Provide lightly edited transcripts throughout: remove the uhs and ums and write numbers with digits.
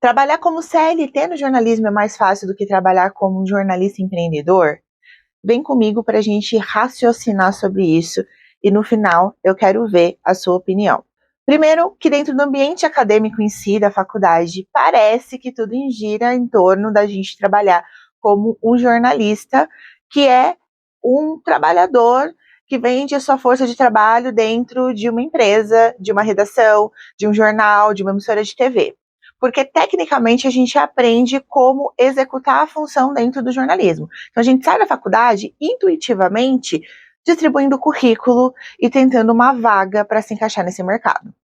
Trabalhar como CLT no jornalismo é mais fácil do que trabalhar como um jornalista empreendedor? Vem comigo para a gente raciocinar sobre isso e no final eu quero ver a sua opinião. Primeiro, que dentro do ambiente acadêmico em si, da faculdade, parece que tudo gira em torno da gente trabalhar como um jornalista, que é um trabalhador que vende a sua força de trabalho dentro de uma empresa, de uma redação, de um jornal, de uma emissora de TV. Porque, tecnicamente, a gente aprende como executar a função dentro do jornalismo. Então, a gente sai da faculdade, intuitivamente, distribuindo currículo e tentando uma vaga para se encaixar nesse mercado.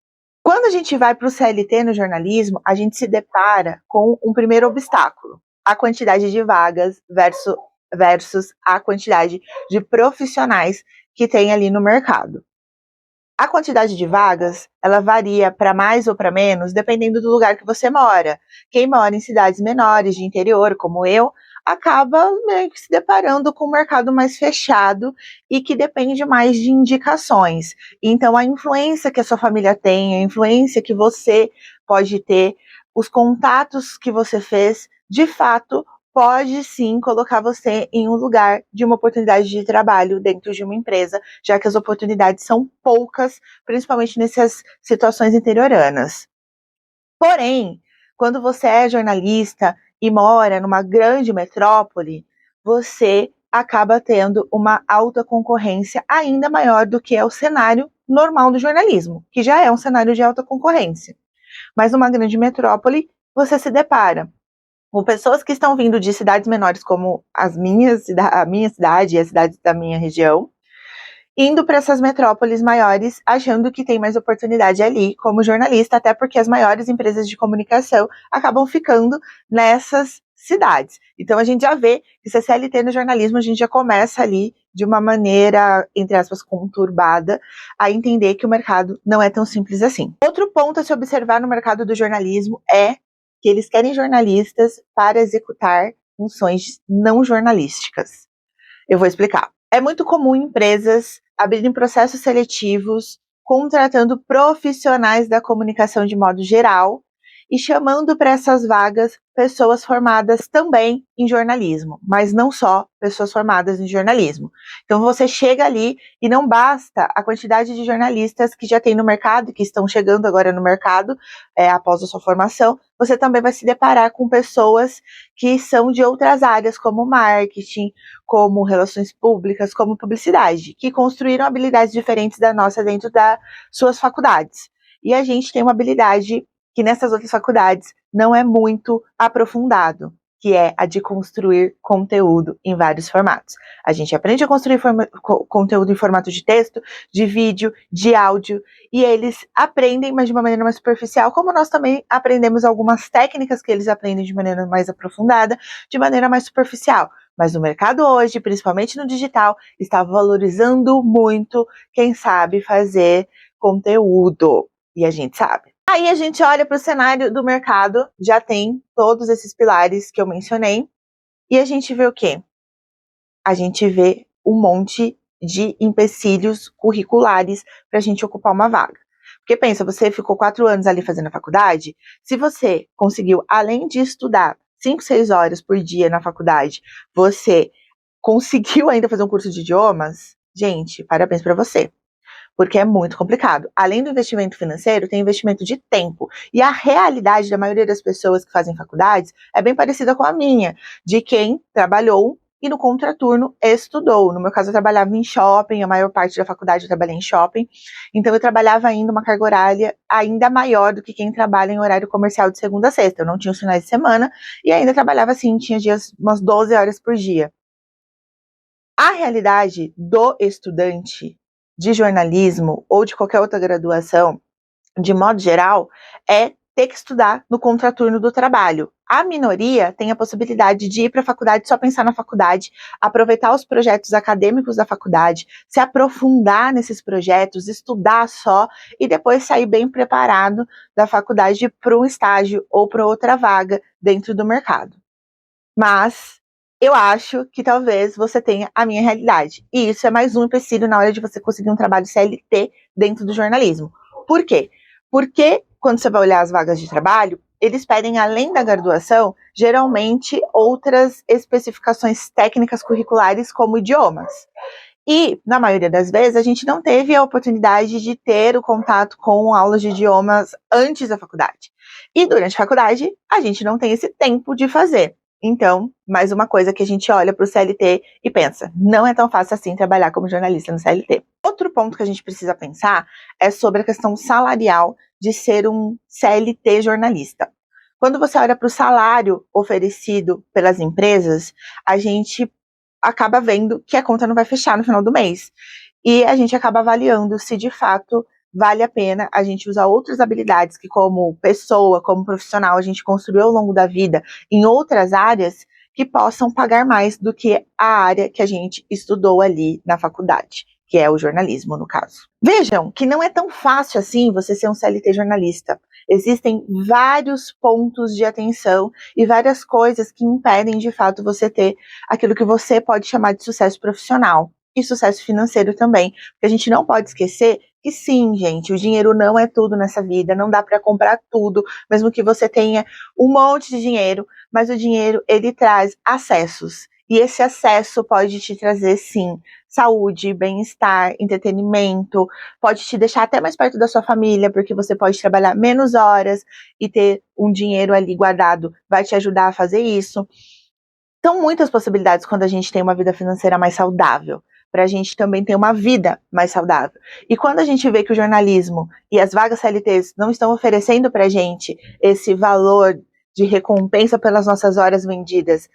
Quando a gente vai para o CLT no jornalismo, a gente se depara com um primeiro obstáculo, a quantidade de vagas versus a quantidade de profissionais que tem ali no mercado. A quantidade de vagas, ela varia para mais ou para menos, dependendo do lugar que você mora. Quem mora em cidades menores, de interior, como eu, acaba meio que se deparando com um mercado mais fechado e que depende mais de indicações. Então, a influência que a sua família tem, a influência que você pode ter, os contatos que você fez, de fato, pode sim colocar você em um lugar de uma oportunidade de trabalho dentro de uma empresa, já que as oportunidades são poucas, principalmente nessas situações interioranas. Porém, quando você é jornalista e mora numa grande metrópole, você acaba tendo uma alta concorrência ainda maior do que é o cenário normal do jornalismo, que já é um cenário de alta concorrência. Mas numa grande metrópole, você se depara com pessoas que estão vindo de cidades menores como a minha cidade e as cidades da minha região, indo para essas metrópoles maiores, achando que tem mais oportunidade ali como jornalista, até porque as maiores empresas de comunicação acabam ficando nessas cidades. Então a gente já vê que se é CLT no jornalismo, a gente já começa ali de uma maneira, entre aspas, conturbada, a entender que o mercado não é tão simples assim. Outro ponto a se observar no mercado do jornalismo é que eles querem jornalistas para executar funções não jornalísticas. Eu vou explicar. É muito comum empresas abrirem processos seletivos, contratando profissionais da comunicação de modo geral e chamando para essas vagas pessoas formadas também em jornalismo, mas não só pessoas formadas em jornalismo. Então você chega ali e não basta a quantidade de jornalistas que já tem no mercado, que estão chegando agora no mercado após a sua formação, você também vai se deparar com pessoas que são de outras áreas, como marketing, como relações públicas, como publicidade, que construíram habilidades diferentes da nossa dentro das suas faculdades. E a gente tem uma habilidade que nessas outras faculdades não é muito aprofundado, que é a de construir conteúdo em vários formatos. A gente aprende a construir conteúdo em formato de texto, de vídeo, de áudio, e eles aprendem, mas de uma maneira mais superficial, como nós também aprendemos algumas técnicas que eles aprendem de maneira mais aprofundada, de maneira mais superficial. Mas o mercado hoje, principalmente no digital, está valorizando muito quem sabe fazer conteúdo. E a gente sabe. Aí a gente olha para o cenário do mercado, já tem todos esses pilares que eu mencionei, e a gente vê o quê? A gente vê um monte de empecilhos curriculares para a gente ocupar uma vaga. Porque pensa, você ficou 4 anos ali fazendo a faculdade, se você conseguiu, além de estudar 5, 6 horas por dia na faculdade, você conseguiu ainda fazer um curso de idiomas, gente, parabéns para você. Porque é muito complicado. Além do investimento financeiro, tem investimento de tempo. E a realidade da maioria das pessoas que fazem faculdades é bem parecida com a minha, de quem trabalhou e no contraturno estudou. No meu caso, eu trabalhava em shopping, a maior parte da faculdade eu trabalhei em shopping, então eu trabalhava ainda uma carga horária ainda maior do que quem trabalha em horário comercial de segunda a sexta. Eu não tinha os finais de semana e ainda trabalhava assim, tinha dias umas 12 horas por dia. A realidade do estudante de jornalismo ou de qualquer outra graduação, de modo geral, é ter que estudar no contraturno do trabalho. A minoria tem a possibilidade de ir para a faculdade, só pensar na faculdade, aproveitar os projetos acadêmicos da faculdade, se aprofundar nesses projetos, estudar só e depois sair bem preparado da faculdade para um estágio ou para outra vaga dentro do mercado. Mas eu acho que talvez você tenha a minha realidade. E isso é mais um empecilho na hora de você conseguir um trabalho CLT dentro do jornalismo. Por quê? Porque quando você vai olhar as vagas de trabalho, eles pedem, além da graduação, geralmente outras especificações técnicas curriculares, como idiomas. E, na maioria das vezes, a gente não teve a oportunidade de ter o contato com aulas de idiomas antes da faculdade. E durante a faculdade, a gente não tem esse tempo de fazer. Então, mais uma coisa que a gente olha para o CLT e pensa, não é tão fácil assim trabalhar como jornalista no CLT. Outro ponto que a gente precisa pensar é sobre a questão salarial de ser um CLT jornalista. Quando você olha para o salário oferecido pelas empresas, a gente acaba vendo que a conta não vai fechar no final do mês. E a gente acaba avaliando se de fato vale a pena a gente usar outras habilidades que, como pessoa, como profissional, a gente construiu ao longo da vida em outras áreas que possam pagar mais do que a área que a gente estudou ali na faculdade, que é o jornalismo, no caso. Vejam que não é tão fácil assim você ser um CLT jornalista. Existem vários pontos de atenção e várias coisas que impedem, de fato, você ter aquilo que você pode chamar de sucesso profissional e sucesso financeiro também. Porque a gente não pode esquecer que sim, gente, o dinheiro não é tudo nessa vida, não dá para comprar tudo, mesmo que você tenha um monte de dinheiro, mas o dinheiro, ele traz acessos. E esse acesso pode te trazer, sim, saúde, bem-estar, entretenimento, pode te deixar até mais perto da sua família, porque você pode trabalhar menos horas e ter um dinheiro ali guardado, vai te ajudar a fazer isso. São muitas possibilidades quando a gente tem uma vida financeira mais saudável, para a gente também ter uma vida mais saudável. E quando a gente vê que o jornalismo e as vagas CLTs não estão oferecendo para a gente esse valor de recompensa pelas nossas horas vendidas,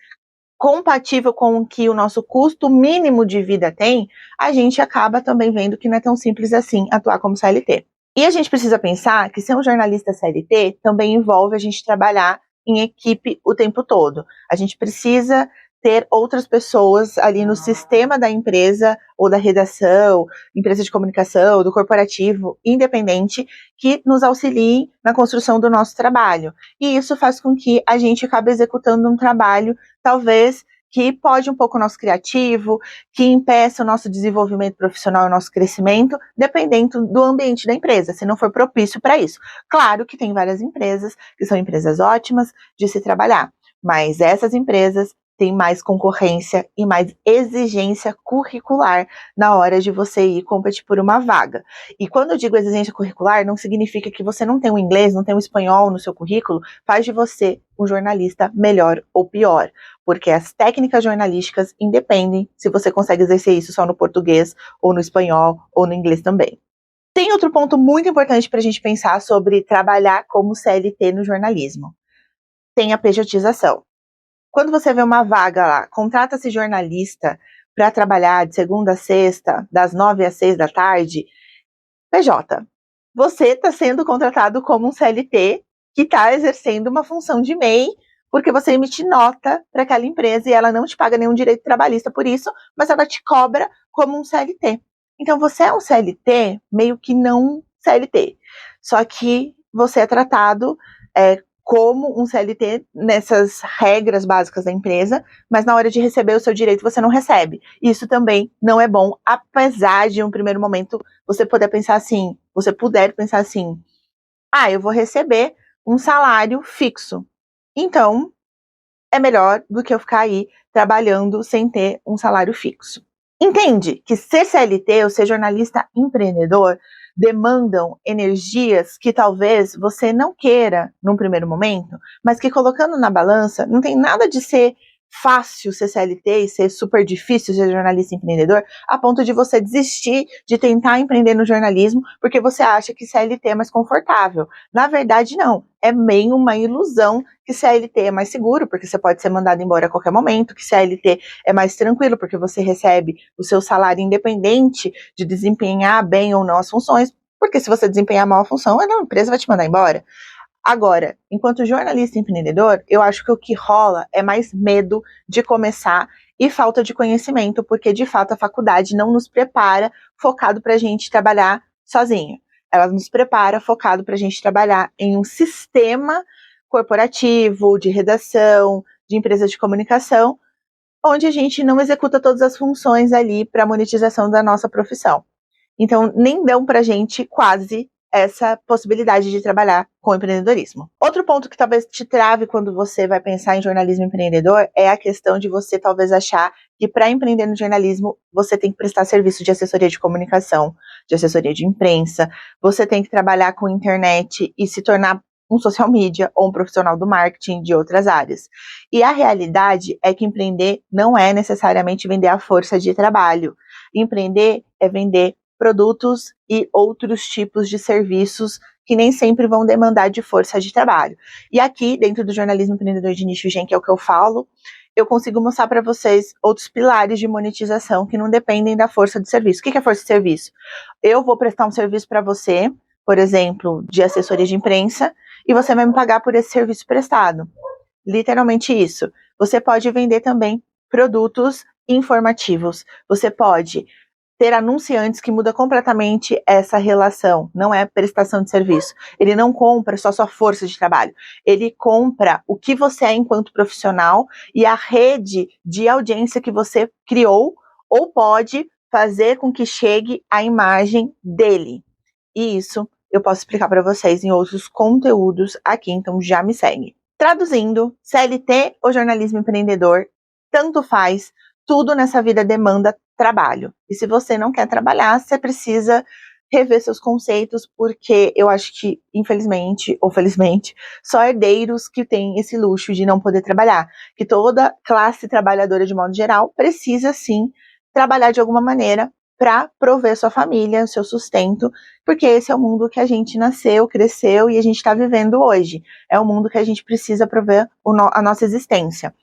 compatível com o que o nosso custo mínimo de vida tem, a gente acaba também vendo que não é tão simples assim atuar como CLT. E a gente precisa pensar que ser um jornalista CLT também envolve a gente trabalhar em equipe o tempo todo. A gente precisa ter outras pessoas ali no sistema da empresa ou da redação, empresa de comunicação, do corporativo, independente, que nos auxiliem na construção do nosso trabalho. E isso faz com que a gente acabe executando um trabalho, talvez, que pode um pouco o nosso criativo, que impeça o nosso desenvolvimento profissional e o nosso crescimento, dependendo do ambiente da empresa, se não for propício para isso. Claro que tem várias empresas que são empresas ótimas de se trabalhar, mas essas empresas têm mais concorrência e mais exigência curricular na hora de você ir competir por uma vaga. E quando eu digo exigência curricular, não significa que você não tem o inglês, não tem o espanhol no seu currículo, faz de você um jornalista melhor ou pior, porque as técnicas jornalísticas independem se você consegue exercer isso só no português, ou no espanhol, ou no inglês também. Tem outro ponto muito importante para a gente pensar sobre trabalhar como CLT no jornalismo. Tem a pejotização. Quando você vê uma vaga lá, contrata-se jornalista para trabalhar de segunda a sexta, das 9 às 6 da tarde, PJ, você está sendo contratado como um CLT que está exercendo uma função de MEI, porque você emite nota para aquela empresa e ela não te paga nenhum direito trabalhista por isso, mas ela te cobra como um CLT. Então você é um CLT meio que não CLT, só que você é tratado como um CLT nessas regras básicas da empresa, mas na hora de receber o seu direito você não recebe. Isso também não é bom, apesar de, em um primeiro momento, você puder pensar assim, eu vou receber um salário fixo. Então, é melhor do que eu ficar aí trabalhando sem ter um salário fixo. Entende que ser CLT ou ser jornalista empreendedor demandam energias que talvez você não queira num primeiro momento, mas que, colocando na balança, não tem nada de ser fácil ser CLT e ser super difícil ser jornalista empreendedor, a ponto de você desistir de tentar empreender no jornalismo porque você acha que CLT é mais confortável. Na verdade, não. É meio uma ilusão que CLT é mais seguro, porque você pode ser mandado embora a qualquer momento, que CLT é mais tranquilo, porque você recebe o seu salário independente de desempenhar bem ou não as funções, porque se você desempenhar mal a função, a empresa vai te mandar embora. Agora, enquanto jornalista empreendedor, eu acho que o que rola é mais medo de começar e falta de conhecimento, porque de fato a faculdade não nos prepara focado para a gente trabalhar sozinho. Ela nos prepara focado para a gente trabalhar em um sistema corporativo, de redação, de empresa de comunicação, onde a gente não executa todas as funções ali para a monetização da nossa profissão. Então, nem dão para a gente quase essa possibilidade de trabalhar com empreendedorismo. Outro ponto que talvez te trave quando você vai pensar em jornalismo empreendedor é a questão de você talvez achar que para empreender no jornalismo você tem que prestar serviço de assessoria de comunicação, de assessoria de imprensa, você tem que trabalhar com internet e se tornar um social media ou um profissional do marketing de outras áreas. E a realidade é que empreender não é necessariamente vender a força de trabalho. Empreender é vender produtos e outros tipos de serviços que nem sempre vão demandar de força de trabalho. E aqui, dentro do jornalismo empreendedor de nicho Gen, que é o que eu falo, eu consigo mostrar para vocês outros pilares de monetização que não dependem da força de serviço. O que é força de serviço? Eu vou prestar um serviço para você, por exemplo, de assessoria de imprensa, e você vai me pagar por esse serviço prestado. Literalmente isso. Você pode vender também produtos informativos. Você pode ter anunciantes que muda completamente essa relação. Não é prestação de serviço. Ele não compra só sua força de trabalho. Ele compra o que você é enquanto profissional e a rede de audiência que você criou ou pode fazer com que chegue a imagem dele. E isso eu posso explicar para vocês em outros conteúdos aqui, então já me segue. Traduzindo, CLT ou jornalismo empreendedor, tanto faz, tudo nessa vida demanda trabalho. E se você não quer trabalhar, você precisa rever seus conceitos, porque eu acho que, infelizmente ou felizmente, só herdeiros que têm esse luxo de não poder trabalhar. Que toda classe trabalhadora, de modo geral, precisa sim trabalhar de alguma maneira para prover sua família, seu sustento, porque esse é o mundo que a gente nasceu, cresceu e a gente está vivendo hoje. É o mundo que a gente precisa prover a nossa existência.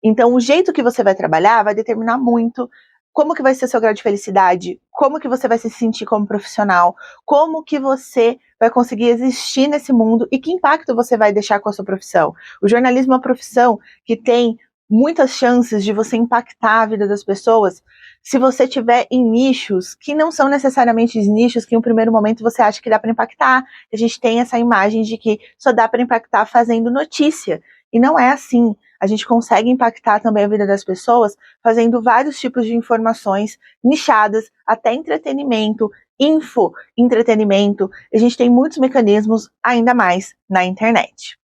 Então, o jeito que você vai trabalhar vai determinar muito como que vai ser seu grau de felicidade, como que você vai se sentir como profissional, como que você vai conseguir existir nesse mundo e que impacto você vai deixar com a sua profissão. O jornalismo é uma profissão que tem muitas chances de você impactar a vida das pessoas se você tiver em nichos que não são necessariamente os nichos que em um primeiro momento você acha que dá para impactar. A gente tem essa imagem de que só dá para impactar fazendo notícia. E não é assim. A gente consegue impactar também a vida das pessoas fazendo vários tipos de informações nichadas, até entretenimento, entretenimento. A gente tem muitos mecanismos ainda mais na internet.